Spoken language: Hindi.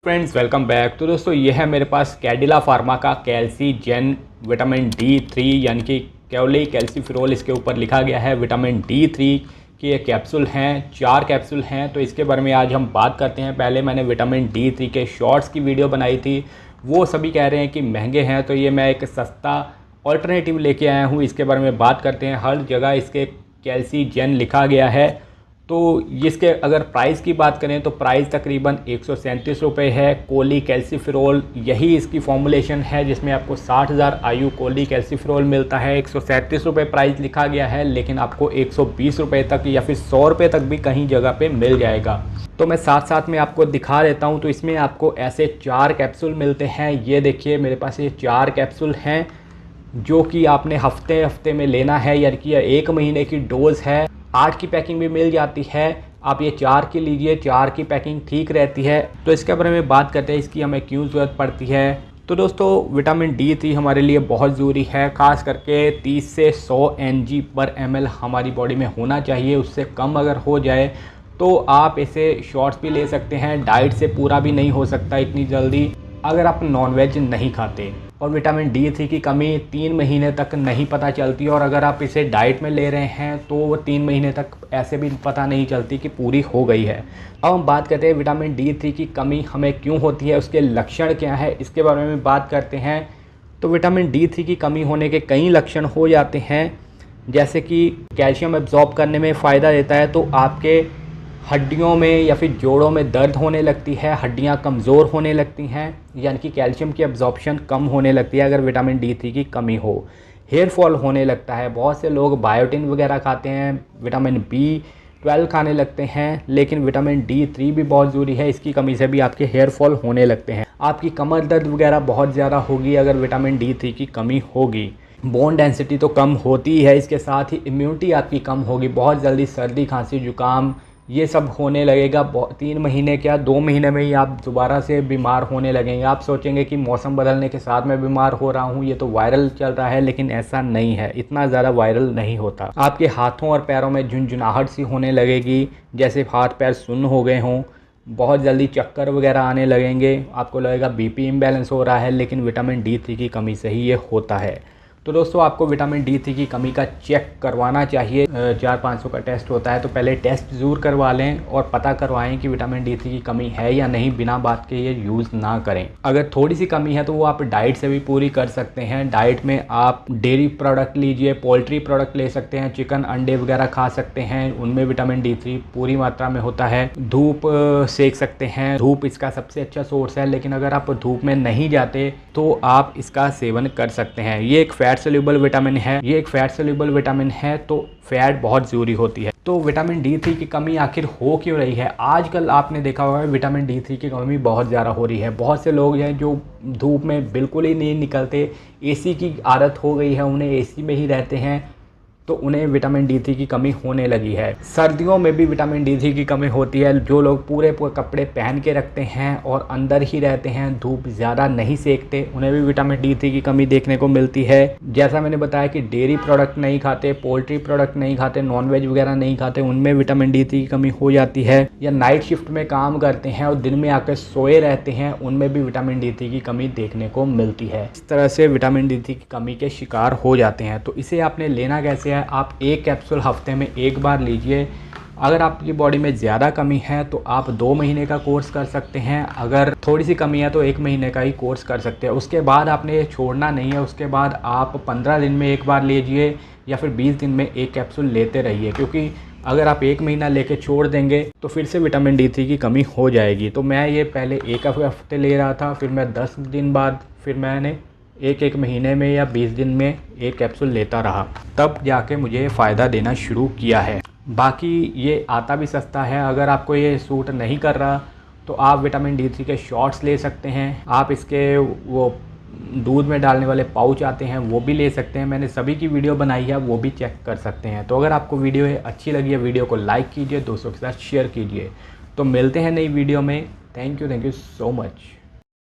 Friends welcome back. तो दोस्तों ये है मेरे पास कैडिला फार्मा का कैल्सी जेन विटामिन D3 यानी कि कैली कैल्सीफेरोल इसके ऊपर लिखा गया है। विटामिन D3 की ये कैप्सूल हैं, 4 कैप्सूल हैं। तो इसके बारे में आज हम बात करते हैं। पहले मैंने विटामिन D3 के शॉर्ट्स की वीडियो बनाई थी, वो सभी कह रहे हैं कि महंगे हैं, तो ये मैं एक सस्ता ऑल्टरनेटिव लेके आया हूँ। इसके बारे में बात करते हैं। हर जगह इसके कैल्सी जेन लिखा गया है। तो इसके अगर प्राइस की बात करें तो प्राइस तकरीबन 137 रुपये है। कोली कैल्सीफेरोल यही इसकी फॉर्मुलेशन है जिसमें आपको 60,000 IU कोली कैल्सीफेरोल मिलता है। 137 रुपये प्राइस लिखा गया है, लेकिन आपको 120 रुपये तक या फिर 100 रुपये तक भी कहीं जगह पे मिल जाएगा। तो मैं साथ साथ में आपको दिखा देता हूँ। तो इसमें आपको ऐसे 4 कैप्सूल मिलते हैं। ये देखिए मेरे पास ये 4 कैप्सूल हैं जो कि आपने हफ्ते में लेना है, यानी कि 1 महीने की डोज़ है। 8 की पैकिंग भी मिल जाती है, आप ये 4 की लीजिए, 4 की पैकिंग ठीक रहती है। तो इसके बारे में बात करते हैं, इसकी हमें क्यों ज़रूरत पड़ती है। तो दोस्तों विटामिन D3 हमारे लिए बहुत ज़रूरी है, ख़ास करके 30 से 100 mg/ml हमारी बॉडी में होना चाहिए। उससे कम अगर हो जाए तो आप इसे शॉर्ट्स भी ले सकते हैं। डाइट से पूरा भी नहीं हो सकता इतनी जल्दी अगर आप नॉनवेज नहीं खाते। और विटामिन D3 की कमी 3 महीने तक नहीं पता चलती, और अगर आप इसे डाइट में ले रहे हैं तो वो 3 महीने तक ऐसे भी पता नहीं चलती कि पूरी हो गई है। अब हम बात करते हैं विटामिन D3 की कमी हमें क्यों होती है, उसके लक्षण क्या है, इसके बारे में बात करते हैं। तो विटामिन D3 की कमी होने के कई लक्षण हो जाते हैं, जैसे कि कैल्शियम एब्जॉर्ब करने में फ़ायदा देता है, तो आपके हड्डियों में या फिर जोड़ों में दर्द होने लगती है, हड्डियां कमज़ोर होने लगती हैं, यानी कि कैल्शियम की एब्जॉर्प्शन कम होने लगती है अगर विटामिन D3 की कमी हो। हेयर फॉल होने लगता है, बहुत से लोग बायोटिन वगैरह खाते हैं, विटामिन B12 खाने लगते हैं, लेकिन विटामिन D3 भी बहुत ज़रूरी है। इसकी कमी से भी आपके हेयर फॉल होने लगते हैं। आपकी कमर दर्द वगैरह बहुत ज़्यादा होगी अगर विटामिन D3 की कमी होगी। बोन डेंसिटी तो कम होती है, इसके साथ ही इम्यूनिटी आपकी कम होगी। बहुत जल्दी सर्दी खांसी जुकाम ये सब होने लगेगा। 3 महीने क्या 2 महीने में ही आप दोबारा से बीमार होने लगेंगे। आप सोचेंगे कि मौसम बदलने के साथ मैं बीमार हो रहा हूँ, ये तो वायरल चल रहा है, लेकिन ऐसा नहीं है, इतना ज़्यादा वायरल नहीं होता। आपके हाथों और पैरों में झुनझुनाहट सी होने लगेगी, जैसे हाथ पैर सुन्न हो गए हों। बहुत जल्दी चक्कर वगैरह आने लगेंगे, आपको लगेगा BP इम्बैलेंस हो रहा है, लेकिन विटामिन D3 की कमी से ही ये होता है। तो दोस्तों आपको विटामिन D3 की कमी का चेक करवाना चाहिए। 400-500 का टेस्ट होता है, तो पहले टेस्ट ज़रूर करवा लें और पता करवाएं कि विटामिन D3 की कमी है या नहीं। बिना बात के ये यूज़ ना करें। अगर थोड़ी सी कमी है तो वो आप डाइट से भी पूरी कर सकते हैं। डाइट में आप डेयरी प्रोडक्ट लीजिए, पोल्ट्री प्रोडक्ट ले सकते हैं, चिकन अंडे वगैरह खा सकते हैं, उनमें विटामिन D3 पूरी मात्रा में होता है। धूप सेक सकते हैं, धूप इसका सबसे अच्छा सोर्स है, लेकिन अगर आप धूप में नहीं जाते तो आप इसका सेवन कर सकते हैं। ये एक फैट सोल्यूबल विटामिन है, तो फैट बहुत ज़रूरी होती है। तो विटामिन D3 की कमी आखिर हो क्यों रही है। आजकल आपने देखा होगा विटामिन D3 की कमी बहुत ज़्यादा हो रही है। बहुत से लोग हैं जो धूप में बिल्कुल ही नहीं निकलते, AC की आदत हो गई है, उन्हें AC में ही रहते हैं, तो उन्हें विटामिन D3 की कमी होने लगी है। सर्दियों में भी विटामिन D3 की कमी होती है। जो लोग पूरे कपड़े पहन के रखते हैं और अंदर ही रहते हैं, धूप ज़्यादा नहीं सेकते, उन्हें भी विटामिन D3 की कमी देखने को मिलती है। जैसा मैंने बताया कि डेयरी प्रोडक्ट नहीं खाते, पोल्ट्री प्रोडक्ट नहीं खाते, नॉनवेज वगैरह नहीं खाते, उनमें विटामिन D3 की कमी हो जाती है। या नाइट शिफ्ट में काम करते हैं और दिन में आकर सोए रहते हैं, उनमें भी विटामिन D3 की कमी देखने को मिलती है। इस तरह से विटामिन D3 की कमी के शिकार हो जाते हैं। तो इसे आपने लेना कैसे है। आप 1 कैप्सूल हफ्ते में 1 बार लीजिए। अगर आपकी बॉडी में ज़्यादा कमी है तो आप 2 महीने का कोर्स कर सकते हैं। अगर थोड़ी सी कमी है तो 1 महीने का ही कोर्स कर सकते हैं। उसके बाद आपने छोड़ना नहीं है। उसके बाद आप 15 दिन में 1 बार लीजिए या फिर 20 दिन में 1 कैप्सूल लेते रहिए, क्योंकि अगर आप 1 महीना लेके छोड़ देंगे तो फिर से विटामिन D3 की कमी हो जाएगी। तो मैं ये पहले 1 हफ्ते ले रहा था, फिर मैं 10 दिन बाद फिर मैंने एक महीने में या 20 दिन में 1 कैप्सूल लेता रहा, तब जाके मुझे फ़ायदा देना शुरू किया है। बाकी ये आता भी सस्ता है। अगर आपको ये सूट नहीं कर रहा तो आप विटामिन D3 के शॉट्स ले सकते हैं। आप इसके वो दूध में डालने वाले पाउच आते हैं, वो भी ले सकते हैं। मैंने सभी की वीडियो बनाई है, वो भी चेक कर सकते हैं। तो अगर आपको वीडियो अच्छी लगी है, वीडियो को लाइक कीजिए, दोस्तों के साथ शेयर कीजिए। तो मिलते हैं नई वीडियो में। Thank you so much.